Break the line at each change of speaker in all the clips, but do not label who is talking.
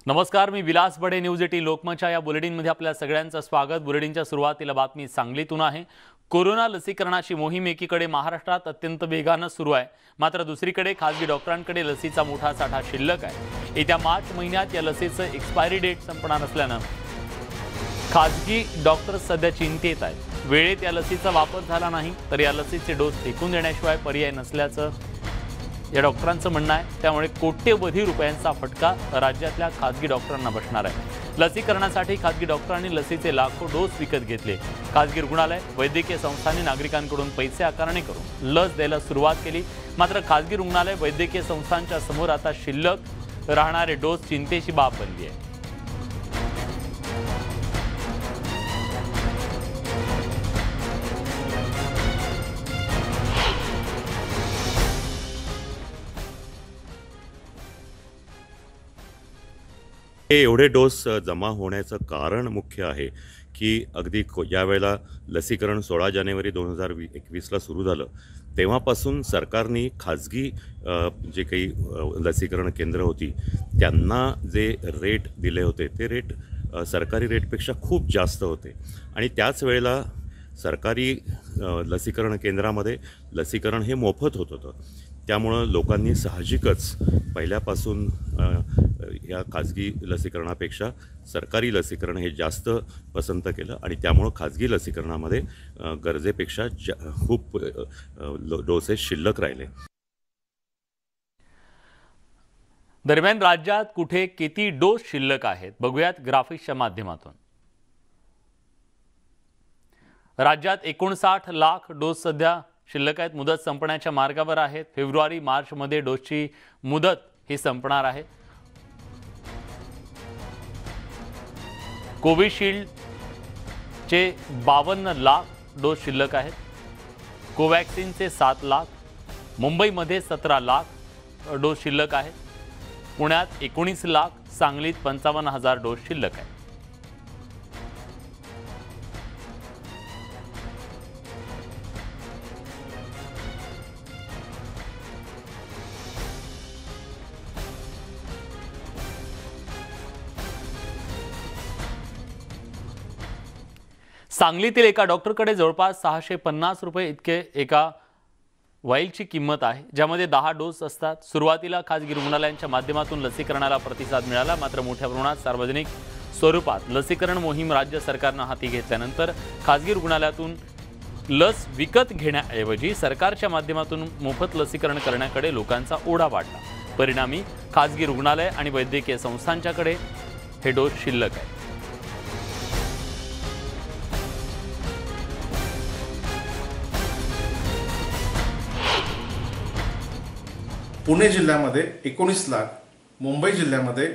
नमस्कार, मी विलास बडे. न्यूज 18 लोकमतच्या या बुलेटिनमध्ये आपल्या सगळ्यांचं स्वागत. बुलेटिनच्या सुरुवातीला बातमी सांगलीतून आहे. कोरोना लसीकरणाची मोहीम एकीकडे महाराष्ट्रात अत्यंत वेगानं सुरू आहे, मात्र दुसरीकडे खासगी डॉक्टरांकडे लसीचा मोठा साठा शिल्लक आहे. येत्या मार्च महिन्यात या लसीचं एक्सपायरी डेट संपणार असल्यानं खासगी डॉक्टर सध्या चिंतेत आहेत. वेळेत या लसीचा वापर झाला नाही तर या लसीचे डोस फेकून देण्याशिवाय पर्याय नसल्याचं या डॉक्टरांचं म्हणणं आहे. त्यामुळे कोट्यवधी रुपयांचा फटका राज्यातल्या खासगी डॉक्टरांना बसणार आहे. लसीकरणासाठी खासगी डॉक्टरांनी लसीचे लाखो डोस विकत घेतले. खासगी रुग्णालय, वैद्यकीय संस्थांनी नागरिकांकडून पैसे आकारणी करून लस द्यायला सुरुवात केली. मात्र खासगी रुग्णालय, वैद्यकीय संस्थांच्या समोर आता शिल्लक राहणारे डोस चिंतेची बाब बनली आहे.
हे एवढे डोस जमा होण्याचं कारण मुख्य आहे की अगदी यावेळेला लसीकरण 16 जानेवारी 2021ला सुरू झालं. तेव्हापासून सरकारने खाजगी जे काही लसीकरण केंद्र होती त्यांना जे रेट दिले होते ते रेट सरकारी रेटपेक्षा खूप जास्त होते. आणि त्याच वेळेला सरकारी लसीकरण केंद्रामध्ये लसीकरण हे मोफत होत होतं. त्यामुळं लोकांनी साहजिकच पहिल्यापासून या खाजगी लसीकरणापेक्षा सरकारी लसीकरण हे जास्त पसंत केलं आणि त्यामुळं खाजगी लसीकरणामध्ये गरजेपेक्षा खूप डोसेस शिल्लक राहिले.
दरम्यान राज्यात कुठे किती डोस शिल्लक आहेत बघूयात ग्राफिक्सच्या माध्यमातून. राज्यात 59 लाख डोस सध्या शिल्लक आहेत. मुदत संपण्याच्या मार्गावर आहेत. फेब्रुवारी-मार्च मध्ये डोसची मुदत ही संपणार आहे. कोविशिल्डचे 52 लाख डोस शिल्लक आहेत. कोवॅक्सिनचे 7 लाख, मुंबईमध्ये 17 लाख डोस शिल्लक आहेत. पुण्यात 19 लाख, सांगलीत 55,000 डोस शिल्लक आहेत. सांगलीतील एका डॉक्टरकडे जवळपास 650 रुपये इतके एका वाईलची किंमत आहे, ज्यामध्ये 10 डोस असतात. सुरुवातीला खासगी रुग्णालयांच्या माध्यमातून लसीकरणाला प्रतिसाद मिळाला, मात्र मोठ्या प्रमाणात सार्वजनिक स्वरूपात लसीकरण मोहीम राज्य सरकारनं हाती घेतल्यानंतर खासगी रुग्णालयातून लस विकत घेण्याऐवजी सरकारच्या माध्यमातून मोफत लसीकरण करण्याकडे लोकांचा ओढा वाढला. परिणामी खासगी रुग्णालय आणि वैद्यकीय संस्थांच्याकडे हे डोस शिल्लक आहे.
पुणे जिल्ह्यामध्ये 19 लाख, मुंबई जिल्ह्यामध्ये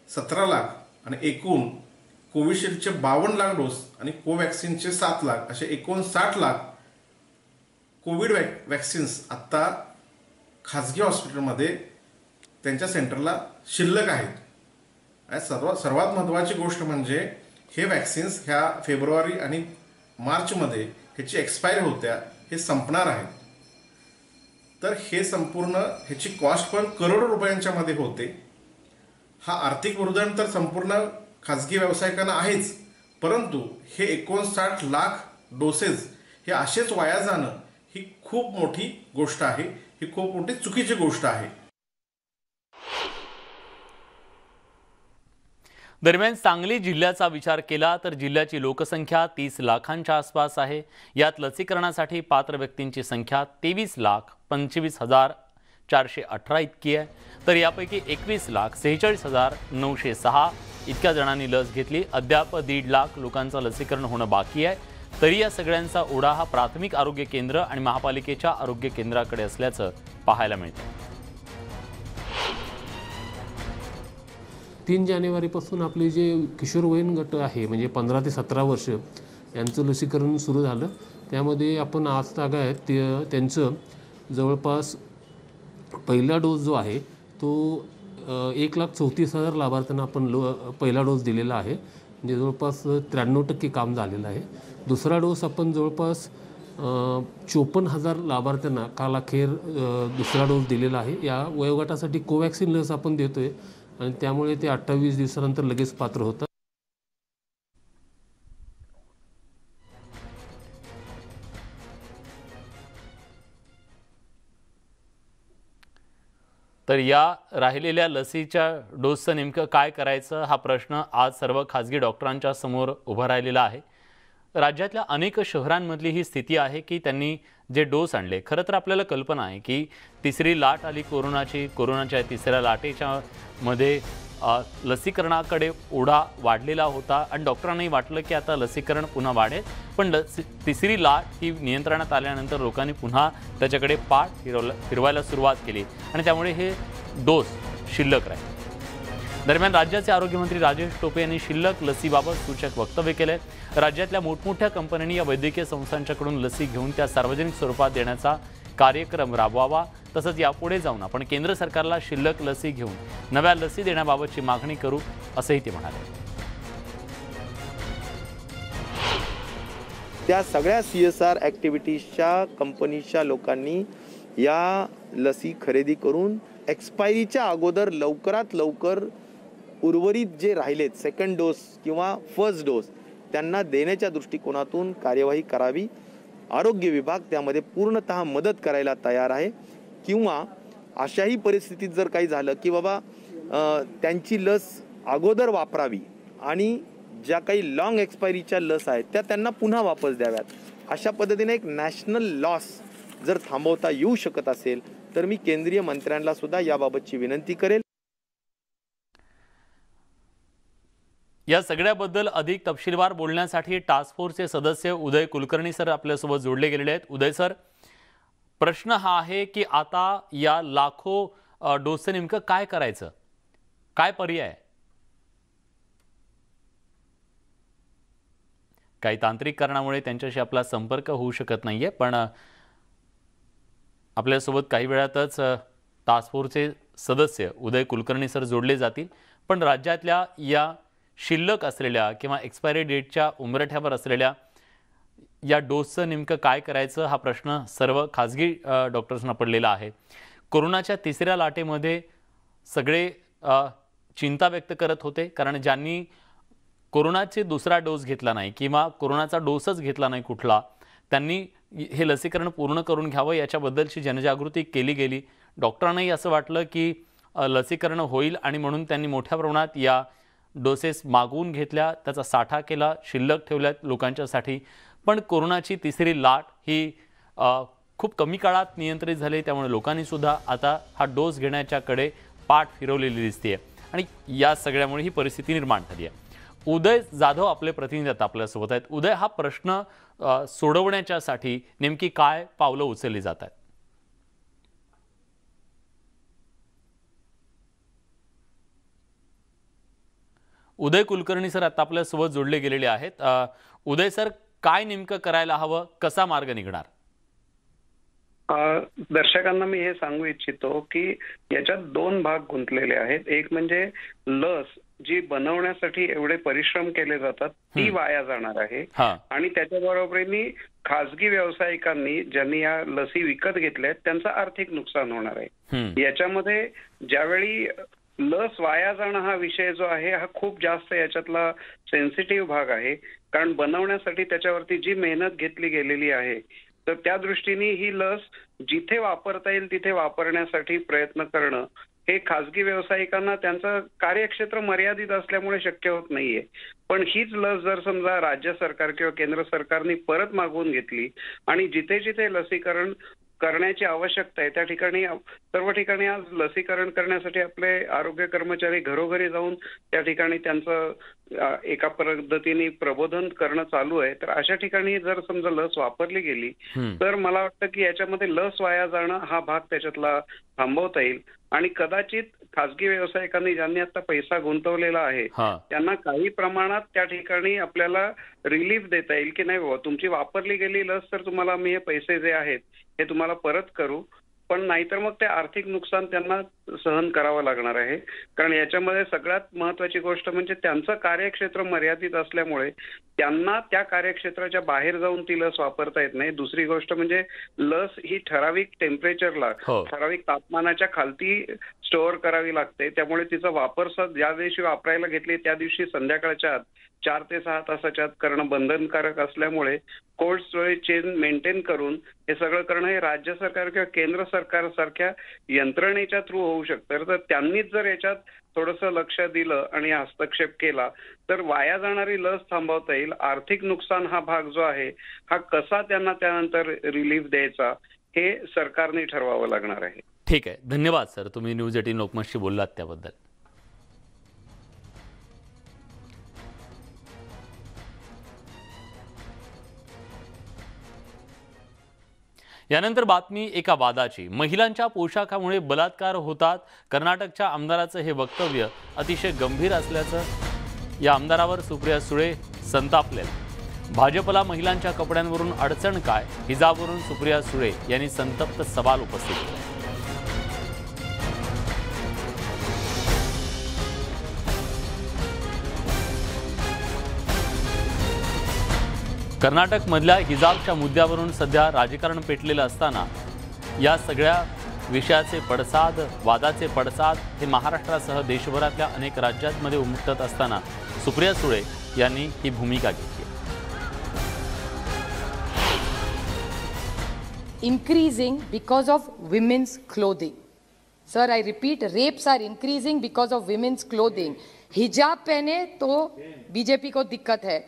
17 लाख आणि एकूण कोविशिल्डचे 52 लाख डोस आणि कोवॅक्सिनचे 7 लाख असे एकूण 60 लाख कोविड वॅक्सिन्स आत्ता खाजगी हॉस्पिटलमध्ये त्यांच्या सेंटरला शिल्लक आहेत. आणि सर्वात महत्त्वाची गोष्ट म्हणजे हे वॅक्सिन्स ह्या फेब्रुवारी आणि मार्चमध्ये ह्याची एक्सपायरी होत्या, हे संपणार आहेत. तर हे संपूर्ण ह्याची कॉस्ट पण करोडो रुपयांच्या मध्ये होते. हा आर्थिक वरदान तर संपूर्ण खाजगी व्यावसायिकांना आहेच, परंतु हे 59 लाख डोसेस हे असेच वाया जाणं ही खूप मोठी गोष्ट आहे. ही खूप मोठी चुकीची गोष्ट आहे.
दरम्यान सांगली जिल्ह्याचा विचार केला तर जिल्ह्याची लोकसंख्या 30 लाखांच्या आसपास आहे. यात लसीकरणासाठी पात्र व्यक्तींची संख्या 23,25,418 इतकी आहे. तर यापैकी 21,46,906 इतक्या जणांनी लस घेतली. अद्याप 1.5 लाख लोकांचं लसीकरण होणं बाकी आहे. तरी या सगळ्यांचा ओढा हा प्राथमिक आरोग्य केंद्र आणि महापालिकेच्या आरोग्य केंद्राकडे असल्याचं पाहायला मिळतं.
3 जानेवारीपासून आपले जे किशोरवयीन गट आहे म्हणजे 15 ते 17 वर्ष यांचं लसीकरण सुरू झालं. त्यामध्ये आपण आज तागायत त्यांचं जवळपास पहिला डोस जो आहे तो 1,34,000 लाभार्थ्यांना आपण पहिला डोस दिलेला आहे, म्हणजे जवळपास 93% काम झालेलं आहे. दुसरा डोस आपण जवळपास 54,000 लाभार्थ्यांना काल अखेर दुसरा डोस दिलेला आहे. या वयोगटासाठी कोवॅक्सिन लस आपण देतो आहे आणि त्यामुळे ते 28 दिवसानंतर लगेच पात्र होतात.
तर या राहिलेल्या लसीच्या डोसचं नेमकं काय करायचं हा प्रश्न आज सर्व खाजगी डॉक्टरांच्या समोर उभा राहिलेला आहे. राज्यातल्या अनेक शहरांमधली ही स्थिती आहे की त्यांनी जे डोस आणले, खरं तर आपल्याला कल्पना आहे की तिसरी लाट आली कोरोनाच्या तिसऱ्या लाटेच्या मध्ये लसीकरणाकडे ओढा वाढलेला होता आणि डॉक्टरांनाही वाटलं की आता लसीकरण पुन्हा वाढेल. पण तिसरी लाट ही नियंत्रणात आल्यानंतर लोकांनी पुन्हा त्याच्याकडे पाठ फिरवायला सुरुवात केली आणि त्यामुळे हे डोस शिल्लक राहिले. दरम्यान राज्याचे आरोग्यमंत्री राजेश टोपे यांनी शिल्लक लसीबाबत सूचक वक्तव्य केले. राज्यातल्या मोठमोठ्या कंपन्यांनी या वैद्यकीय संस्थांच्याकडून लसी घेऊन त्या सार्वजनिक स्वरूपात देण्याचा कार्यक्रम राबवावा. तसंच यापुढे जाऊन आपण केंद्र सरकारला शिल्लक लसी घेऊन नव्या लसी देण्याबाबतची मागणी करू असंही ते म्हणाले.
त्या सगळ्या CSR ॲक्टिव्हिटीजच्या कंपनीच्या लोकांनी या लसी खरेदी करून एक्सपायरीच्या अगोदर लवकरात लवकर उर्वरित जे राहिलेत सेकंड डोस किंवा फर्स्ट डोस त्यांना देण्याच्या दृष्टिकोनातून कार्यवाही करावी. आरोग्य विभाग त्यामध्ये पूर्णतः मदत करायला तयार आहे. किंवा अशाही परिस्थितीत जर काही झालं की बाबा त्यांची लस अगोदर वापरावी आणि ज्या काही लॉंग एक्सपायरीच्या लस आहेत त्या त्यांना पुन्हा वापस द्याव्यात, अशा पद्धतीने एक नॅशनल लॉस जर थांबवता येऊ शकत असेल तर मी केंद्रीय मंत्र्यांना सुद्धा याबाबतची विनंती करेल.
या सगळ्याबद्दल अधिक तपशीलवार बोलण्यासाठी टास्क फोर्सचे सदस्य उदय कुलकर्णी सर आपल्यासोबत जोडले गेलेले आहेत. उदय सर, प्रश्न हा आहे की आता या लाखो डोसचं नेमकं काय करायचं, काय पर्याय? काही तांत्रिक कारणामुळे त्यांच्याशी आपला संपर्क होऊ शकत नाहीये, पण आपल्यासोबत काही वेळातच टास्क फोर्सचे सदस्य उदय कुलकर्णी सर जोडले जातील. पण राज्यातल्या या शिल्लक असलेल्या किंवा एक्सपायरी डेटच्या उंबरठ्यावर असलेल्या या डोसचं नेमकं काय करायचं हा प्रश्न सर्व खाजगी डॉक्टर्सना पडलेला आहे. कोरोनाच्या तिसऱ्या लाटेमध्ये सगळे चिंता व्यक्त करत होते, कारण ज्यांनी कोरोनाचे दुसरा डोस घेतला नाही किंवा कोरोनाचा डोसच घेतला नाही कुठला, त्यांनी हे लसीकरण पूर्ण करून घ्यावं याच्याबद्दलची जनजागृती केली गेली. डॉक्टरांनाही असं वाटलं की लसीकरण होईल आणि म्हणून त्यांनी मोठ्या प्रमाणात या डोसेस मागवून घेतल्या, त्याचा साठा केला, शिल्लक ठेवल्यात लोकांच्यासाठी. पण कोरोनाची तिसरी लाट ही खूप कमी काळात नियंत्रित झाली, त्यामुळे लोकांनी सुद्धा आता हा डोस घेण्याच्याकडे पाठ फिरवलेली दिसते आणि या सगळ्यामुळे ही परिस्थिती निर्माण झाली आहे. उदय जाधव आपले प्रतिनिधी आता आपल्यासोबत आहेत. उदय, हा प्रश्न सोडवण्याच्यासाठी नेमकी काय पावलं उचलली जात आहेत? उदय कुलकर्णी सर आता आपल्यासोबत जोडले गेलेले आहेत. उदय सर, काय नेमकं करायला हवं, कसा मार्ग निघणार?
दर्शकांना मी हे सांगू इच्छितो की याच्यात दोन भाग गुंतलेले आहेत. एक म्हणजे लस जी बनवण्यासाठी एवढे परिश्रम केले जातात ती वाया जाणार आहे आणि त्याच्या बरोबरीने खासगी व्यावसायिकांनी ज्यांनी या लसी विकत घेतल्या आहेत त्यांचं आर्थिक नुकसान होणार आहे. याच्यामध्ये ज्यावेळी लस वाया जाणं हा विषय जो आहे हा खूप जास्त याच्यातला सेन्सिटिव्ह भाग आहे, कारण बनवण्यासाठी त्याच्यावरती जी मेहनत घेतली गेलेली आहे, तर त्या दृष्टीने ही लस जिथे वापरता येईल तिथे वापरण्यासाठी प्रयत्न करणं हे खासगी व्यावसायिकांना त्यांचं कार्यक्षेत्र मर्यादित असल्यामुळे शक्य होत नाहीये. पण हीच लस जर समजा राज्य सरकार किंवा केंद्र सरकारने परत मागवून घेतली आणि जिथे जिथे लसीकरण करण्याची आवश्यकता आहे त्या ठिकाणी सर्व ठिकाणी आज लसीकरण करण्यासाठी आपले आरोग्य कर्मचारी घरोघरी जाऊन त्या ठिकाणी त्यांचं एका पद्धतीने प्रबोधन करणं चालू आहे. तर अशा ठिकाणी जर समजा लस वापरली गेली तर मला वाटतं की याच्यामध्ये लस वाया जाणं हा भाग त्याच्यातला थांबवता येईल आणि कदाचित खासगी व्यावसायिकांनी ज्यांनी आता पैसा गुंतवलेला आहे त्यांना काही प्रमाणात त्या ठिकाणी आपल्याला रिलीफ देता येईल की नाही बाबा तुमची वापरली गेली लस तर तुम्हाला मी हे पैसे जे आहेत हे तुम्हाला परत करू, पण नाहीतर मग ते आर्थिक नुकसान त्यांना सहन करावं लागणार आहे. कारण याच्यामध्ये सगळ्यात महत्वाची गोष्ट म्हणजे त्यांचं कार्यक्षेत्र मर्यादित असल्यामुळे त्यांना त्या कार्यक्षेत्राच्या बाहेर जाऊन ती लस वापरता येत नाही. दुसरी गोष्ट म्हणजे लस ही ठराविक टेम्परेचरला, ठराविक तापमानाच्या खालती स्टोअर करावी लागते. त्यामुळे तिचा वापर ज्या दिवशी वापरायला घेतली त्या दिवशी संध्याकाळच्या आत 4 ते 6 तासाच्या आत करणं बंधनकारक असल्यामुळे कोल्ड स्टोरेज चेन मेंटेन करून हे सगळं करणं हे राज्य सरकार किंवा केंद्र सरकार सारख्या यंत्रणेच्या थ्रू होऊ शकतं. तर त्यांनीच जर याच्यात थोडंसं लक्ष दिलं आणि हस्तक्षेप केला तर वाया जाणारी लस थांबवता येईल. आर्थिक नुकसान हा भाग जो आहे हा कसा त्यांना त्यानंतर रिलीफ द्यायचा हे सरकारने ठरवावं लागणार आहे.
ठीक आहे, धन्यवाद सर, तुम्ही न्यूज 18 लोकमतशी बोललात त्याबद्दल. यानंतर बातमी एका वादाची. महिलांच्या पोशाखामुळे बलात्कार होतात. कर्नाटकच्या आमदाराचं हे वक्तव्य अतिशय गंभीर असल्याचं या आमदारावर सुप्रिया सुळे संतापले. भाजपला महिलांच्या कपड्यांवरून अडचण काय, हिजाबवरून सुप्रिया सुळे यांनी संतप्त सवाल उपस्थित केले. कर्नाटकमधल्या हिजाबच्या मुद्द्यावरून सध्या राजकारण पेटलेलं असताना या सगळ्या विषयाचे पडसाद, वादाचे पडसाद हे महाराष्ट्रासह देशभरातल्या अनेक राज्यांमध्ये उमटत असताना सुप्रिया सुळे यांनी ही भूमिका घेतली.
Increasing because of women's clothing. Sir, I repeat, rapes are increasing because of women's clothing. हिजाब पहने तो बीजेपी को दिक्कत है,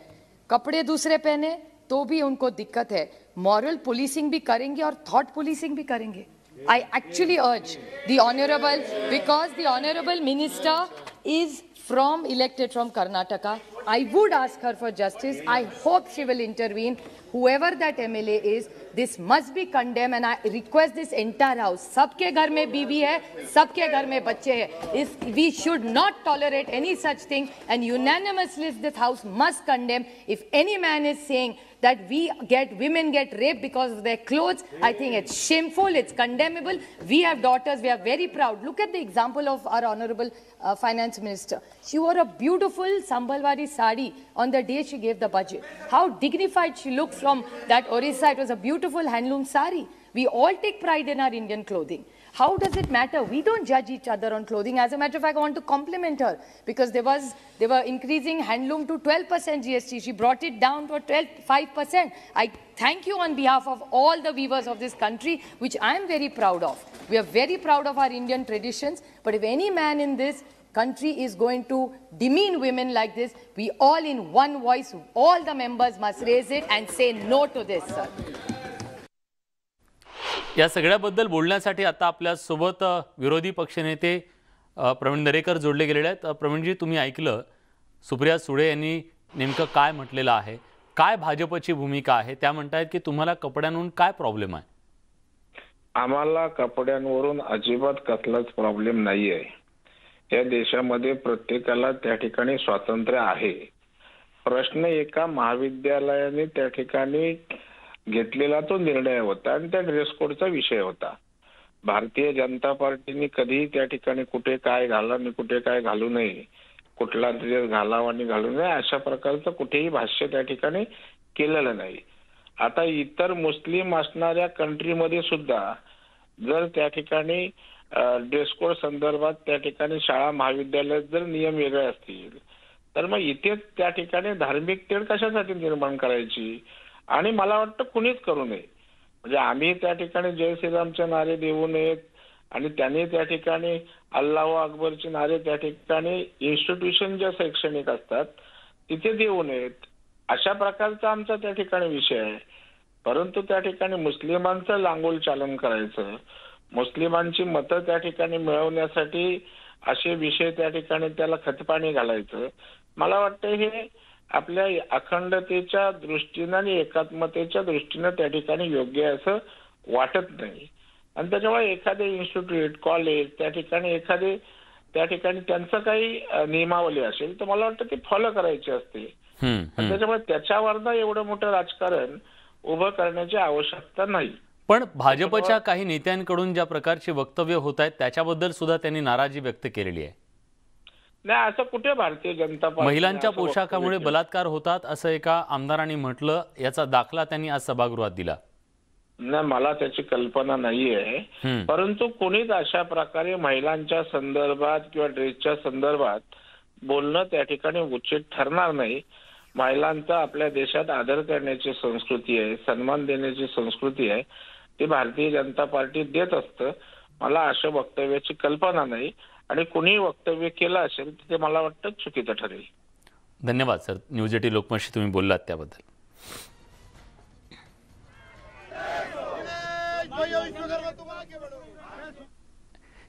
कपड़े दूसरे पहने तो भी उनको दिक्कत है. मॉरल पुलिसिंग भी करेंगे और थॉट पुलिसिंग भी करेंगे. I actually urge the honorable, because the honorable minister is elected from Karnataka, I would ask her for justice. I hope she will intervene. Whoever that MLA is, this must be condemned, and I request this entire house. सबके घर में बीवी है, सबके घर में बच्चे हैं. We should not tolerate any such thing, and unanimously this house must condemn. If any man is saying that women get raped because of their clothes, I think it's shameful, it's condemnable. We have daughters, we are very proud. Look at the example of our honorable finance minister. She wore a beautiful Sambhalwari sari on the day she gave the budget. How dignified she looked from that Orissa. It was a beautiful handloom sari. We all take pride in our Indian clothing. How does it matter? We don't judge each other on clothing. As a matter of fact, I want to compliment her because they were increasing handloom to 12% GST. She brought it down to 5%. I thank you on behalf of all the weavers of this country, which I am very proud of. We are very proud of our Indian traditions. But if any man in this country is going to demean women like this, we all in one voice, all the members must raise it and say no to this, sir.
या सगळ्याबद्दल बोलण्यासाठी आता आपल्या सोबत विरोधी पक्षनेते प्रवीण दरेकर जोडले गेलेले आहेत. प्रवीणजी, तुम्ही ऐकलं सुप्रिया सुळे यांनी नेमकं काय म्हटलेलं आहे, काय भाजपची भूमिका आहे. त्या म्हणतात की तुम्हाला कपड्यांवरून काय प्रॉब्लेम आहे.
आम्हाला कपड्यांवरून अजिबात कसलाच प्रॉब्लेम नाही आहे. या देशामध्ये प्रत्येकाला त्या ठिकाणी स्वातंत्र्य आहे. प्रश्न एका महाविद्यालयाने त्या ठिकाणी घेतलेला तो निर्णय होता आणि त्या ड्रेस कोडचा विषय होता. भारतीय जनता पार्टीने कधीही त्या ठिकाणी कुठे काय घाला आणि कुठे काय घालू नये, कुठला ड्रेस घालावा आणि घालू नये अशा प्रकारचं कुठेही भाष्य त्या ठिकाणी केलेलं नाही. आता इतर मुस्लिम असणाऱ्या कंट्रीमध्ये सुद्धा जर त्या ठिकाणी ड्रेस कोड संदर्भात त्या ठिकाणी शाळा महाविद्यालयात जर नियम वेगळे असतील तर मग इथे त्या ठिकाणी धार्मिक तेढ कशासाठी निर्माण करायची. आणि मला वाटतं कुणीच करू नये. म्हणजे आम्ही त्या ठिकाणी जय श्रीरामचे नारे देऊ नयेत आणि त्यांनी त्या ठिकाणी अल्लाहू अकबरचे नारे त्या ठिकाणी इन्स्टिट्यूशन ज्या शैक्षणिक असतात तिथे देऊ नयेत, अशा प्रकारचा आमचा त्या ठिकाणी विषय आहे. परंतु त्या ठिकाणी मुस्लिमांचं लांगोल चालन करायचं, मुस्लिमांची मतं त्या ठिकाणी मिळवण्यासाठी असे विषय त्या ठिकाणी त्याला खतपाणी घालायचं, मला वाटतं हे आपल्या अखंडतेच्या दृष्टीनं आणि एकात्मतेच्या दृष्टीनं त्या ठिकाणी योग्य असं वाटत नाही. आणि त्याच्यामुळे एखादे इन्स्टिट्यूट, कॉलेज त्या ठिकाणी एखादे त्या ठिकाणी त्यांचं काही नियमावली असेल तर मला वाटतं ते फॉलो करायची असते. त्याच्यामुळे त्याच्यावर एवढं मोठं राजकारण उभं करण्याची आवश्यकता नाही.
पण भाजपच्या काही नेत्यांकडून ज्या प्रकारची वक्तव्य होत आहेत त्याच्याबद्दल सुद्धा त्यांनी नाराजी व्यक्त केलेली आहे.
नाही, असं कुठे भारतीय जनता पार्टी
महिलांच्या पोशाखामुळे बलात्कार होतात असं एका आमदारांनी म्हटलं, याचा दाखला त्यांनी आज सभागृहात दिला.
नाही, मला त्याची कल्पना नाहीये, परंतु कोणीच अशा प्रकारे महिलांच्या संदर्भात किंवा ड्रेसच्या संदर्भात बोलणं त्या ठिकाणी उचित ठरणार नाही. महिलांचा आपल्या देशात आदर करण्याची संस्कृती आहे, सन्मान देण्याची संस्कृती आहे, ती भारतीय जनता पार्टी देत असतं. मला अशा वक्तव्याची कल्पना नाही आणि कोणी वक्तव्य केलं असेल ते मला वाटतं चुकीचं ठरेल.
धन्यवाद सर, न्यूज 18 लोकमतशी तुम्ही बोललात त्याबद्दल.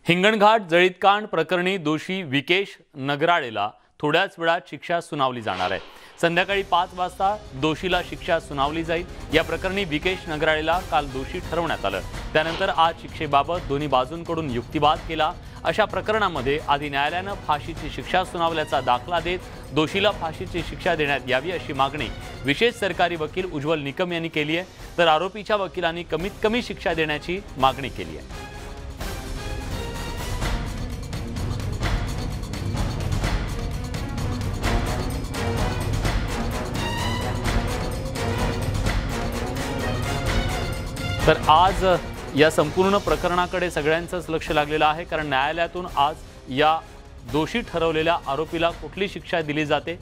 हिंगणघाट जळीतकांड प्रकरणी दोषी विकेश नगराळेला थोड्याच वेळात शिक्षा सुनावली जाणार आहे. संध्याकाळी 5 वाजता दोषीला शिक्षा सुनावली जाईल. या प्रकरणी विकेश नगराळेला काल दोषी ठरवण्यात आलं. त्यानंतर आज शिक्षेबाबत दोन्ही बाजूंकडून युक्तिवाद केला. अशा प्रकरणामध्ये आधी न्यायालयानं फाशीची शिक्षा सुनावल्याचा दाखला देत दोषीला फाशीची शिक्षा देण्यात यावी अशी मागणी विशेष सरकारी वकील उज्ज्वल निकम यांनी केली आहे, तर आरोपीच्या वकिलांनी कमीत कमी शिक्षा देण्याची मागणी केली आहे. तर आज या संपूर्ण प्रकरणाकडे सगळ्यांचंच लक्ष लागलेलं आहे, कारण न्यायालयातून आज या दोषी ठरवलेल्या आरोपीला कुठली शिक्षा दिली जाते,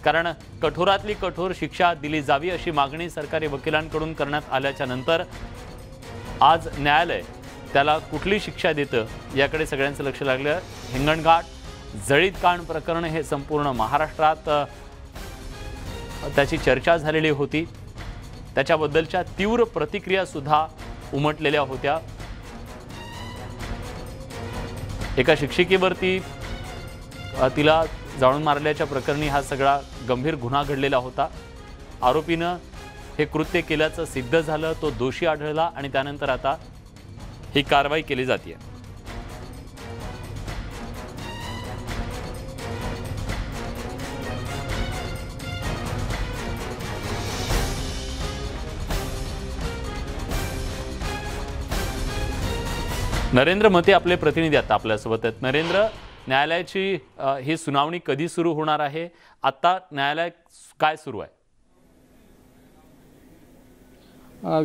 कारण कठोरातली कठोर शिक्षा दिली जावी अशी मागणी सरकारी वकिलांकडून करण्यात आल्याच्या नंतर आज न्यायालय त्याला कुठली शिक्षा देतं याकडे सगळ्यांचं लक्ष लागलं. हिंगणघाट जळीतकांड प्रकरण हे संपूर्ण महाराष्ट्रात त्याची चर्चा झालेली होती. त्याच्याबद्दलच्या तीव्र प्रतिक्रिया सुद्धा उमटलेल्या होत्या. एका शिक्षिकेवरती तिला जाळून मारल्याच्या प्रकरणी हा सगळा गंभीर गुन्हा घडलेला होता. आरोपीनं हे कृत्य केल्याचं सिद्ध झालं, तो दोषी आढळला आणि त्यानंतर आता ही कारवाई केली जाते. नरेंद्र मते आपले प्रतिनिधी आता आपल्यासोबत आहेत. नरेंद्र, न्यायालयाची ही सुनावणी कधी सुरू होणार आहे? आता न्यायालय काय सुरू आहे?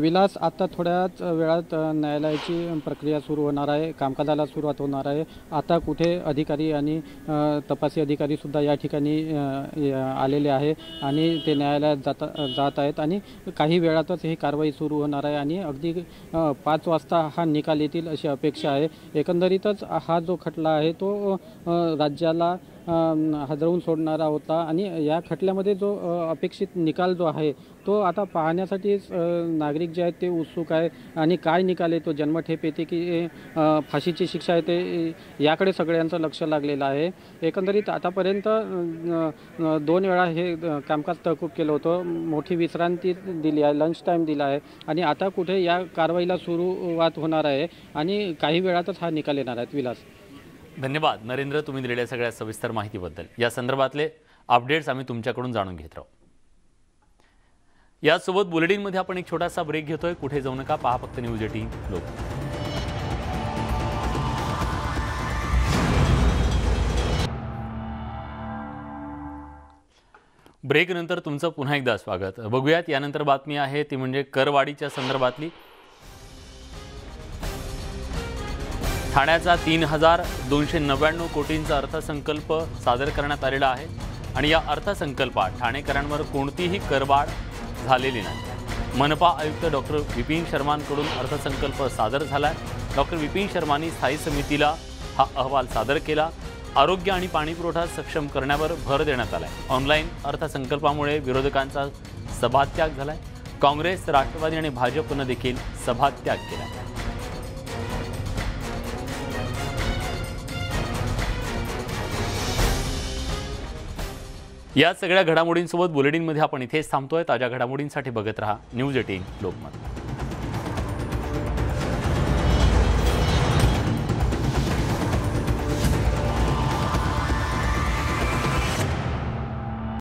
विलास, आता थोड्याच वेळात न्यायालयाची प्रक्रिया सुरू होणार आहे, कामकाजाला सुरुवात होणार आहे. आता कुठे अधिकारी आणि तपासी अधिकारीसुद्धा या ठिकाणी आलेले आहे आणि ते न्यायालयात जात आहेत आणि काही वेळातच ही कारवाई सुरू होणार आहे आणि अगदी 5 वाजता हा निकाल येतील अशी अपेक्षा आहे. एकंदरीतच हा जो खटला आहे तो राज्याला हादरवून सोडणारा होता आणि या खटल्यामध्ये जो अपेक्षित निकाल जो आहे तो आता पाहण्यासाठी नागरिक जे आहेत ते उत्सुक आहे आणि काय निकाल आहे, तो जन्मठेप येते की फाशीची शिक्षा येते, याकडे सगळ्यांचं लक्ष लागलेलं आहे. एकंदरीत आतापर्यंत 2 वेळा हे कामकाज तहकूब केलं होतं, मोठी विश्रांती दिली आहे, लंच टाईम दिला आहे आणि आता कुठे या कारवाईला सुरुवात होणार आहे आणि काही वेळातच हा निकाल येणार आहे. विलास,
धन्यवाद नरेंद्र, तुम्ही दिलेल्या सगळ्या सविस्तर माहितीबद्दल. या संदर्भातले अपडेट्स आम्ही तुमच्याकडून जाणून घेत राहू. यासोबत बुलेटिनमध्ये आपण एक छोटासा ब्रेक घेतोय. कुठे जाऊ नका, पहा फक्त न्यूज 18 लोक. ब्रेक नंतर तुमचं पुन्हा एकदा स्वागत. बघूयात यानंतर बातमी आहे ती म्हणजे करवाढीच्या संदर्भातली. ठाण्याचा 3299 कोटींचा अर्थसंकल्प सादर करण्यात आलेला आहे आणि या अर्थसंकल्पात ठाणेकरांवर कोणतीही करवाढ झालेली नाही. मनपा आयुक्त डॉक्टर विपिन शर्मांकडून अर्थसंकल्प सादर झाला आहे. डॉक्टर विपिन शर्मांनी स्थायी समितीला हा अहवाल सादर केला. आरोग्य आणि पाणीपुरवठा सक्षम करण्यावर भर देण्यात आला आहे. ऑनलाईन अर्थसंकल्पामुळे विरोधकांचा सभात्याग झाला आहे. काँग्रेस, राष्ट्रवादी आणि भाजपनं देखील सभात्याग केला आहे. या सगळ्या घडामोडींसोबत बुलेटिनमध्ये आपण इथेच थांबतोय. ताज्या घडामोडींसाठी बघत रहा न्यूज 18 लोकमत.